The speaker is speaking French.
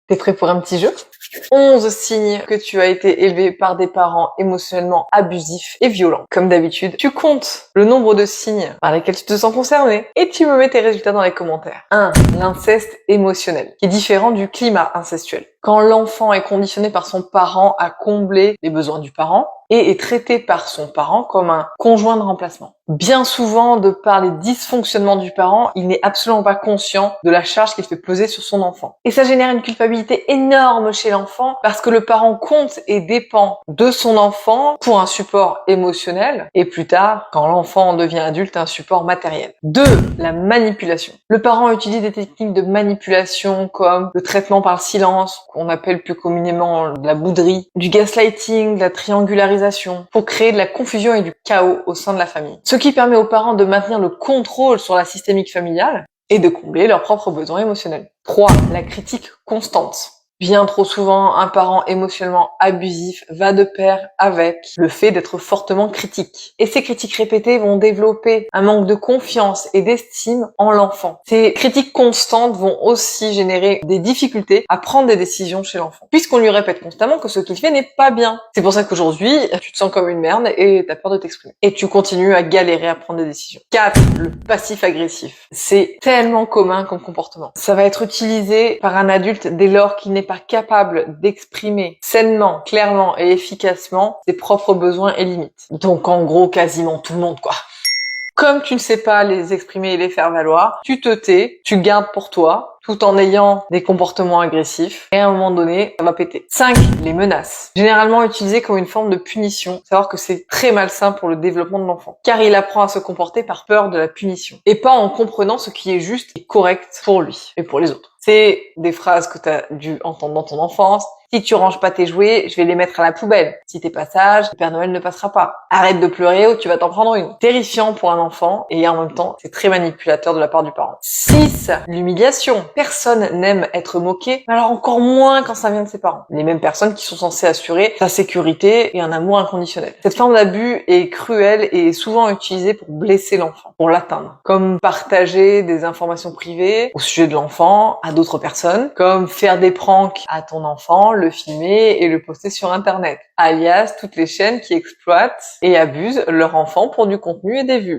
T'es prêt pour un petit jeu? 11 signes que tu as été élevé par des parents émotionnellement abusifs et violents. Comme d'habitude, tu comptes le nombre de signes par lesquels tu te sens concerné et tu me mets tes résultats dans les commentaires. 1. L'inceste émotionnel, qui est différent du climat incestuel. Quand l'enfant est conditionné par son parent à combler les besoins du parent et est traité par son parent comme un conjoint de remplacement. Bien souvent, de par les dysfonctionnements du parent, il n'est absolument pas conscient de la charge qu'il fait peser sur son enfant. Et ça génère une culpabilité énorme chez l'enfant parce que le parent compte et dépend de son enfant pour un support émotionnel et plus tard, quand l'enfant devient adulte, un support matériel. 2. La manipulation. Le parent utilise des techniques de manipulation comme le traitement par le silence, qu'on appelle plus communément de la bouderie, du gaslighting, de la triangularisation, pour créer de la confusion et du chaos au sein de la famille. Ce qui permet aux parents de maintenir le contrôle sur la systémique familiale et de combler leurs propres besoins émotionnels. 3. La critique constante. Bien trop souvent, un parent émotionnellement abusif va de pair avec le fait d'être fortement critique. Et ces critiques répétées vont développer un manque de confiance et d'estime en l'enfant. Ces critiques constantes vont aussi générer des difficultés à prendre des décisions chez l'enfant, puisqu'on lui répète constamment que ce qu'il fait n'est pas bien. C'est pour ça qu'aujourd'hui, tu te sens comme une merde et t'as peur de t'exprimer. Et tu continues à galérer à prendre des décisions. 4. Le passif agressif. C'est tellement commun comme comportement. Ça va être utilisé par un adulte dès lors qu'il n'est pas capable d'exprimer sainement, clairement et efficacement ses propres besoins et limites. Donc en gros, quasiment tout le monde, quoi. Comme tu ne sais pas les exprimer et les faire valoir, tu te tais, tu gardes pour toi, tout en ayant des comportements agressifs, et à un moment donné, ça va péter. 5. Les menaces. Généralement utilisées comme une forme de punition. Savoir que c'est très malsain pour le développement de l'enfant. Car il apprend à se comporter par peur de la punition. Et pas en comprenant ce qui est juste et correct pour lui et pour les autres. C'est des phrases que tu as dû entendre dans ton enfance. Si tu ranges pas tes jouets, je vais les mettre à la poubelle. Si t'es pas sage, le Père Noël ne passera pas. Arrête de pleurer ou tu vas t'en prendre une. Terrifiant pour un enfant et en même temps, c'est très manipulateur de la part du parent. 6. L'humiliation. Personne n'aime être moqué, mais alors encore moins quand ça vient de ses parents. Les mêmes personnes qui sont censées assurer sa sécurité et un amour inconditionnel. Cette forme d'abus est cruelle et est souvent utilisée pour blesser l'enfant, pour l'atteindre. Comme partager des informations privées au sujet de l'enfant à d'autres personnes, comme faire des pranks à ton enfant, le filmer et le poster sur internet, alias toutes les chaînes qui exploitent et abusent leur enfant pour du contenu et des vues.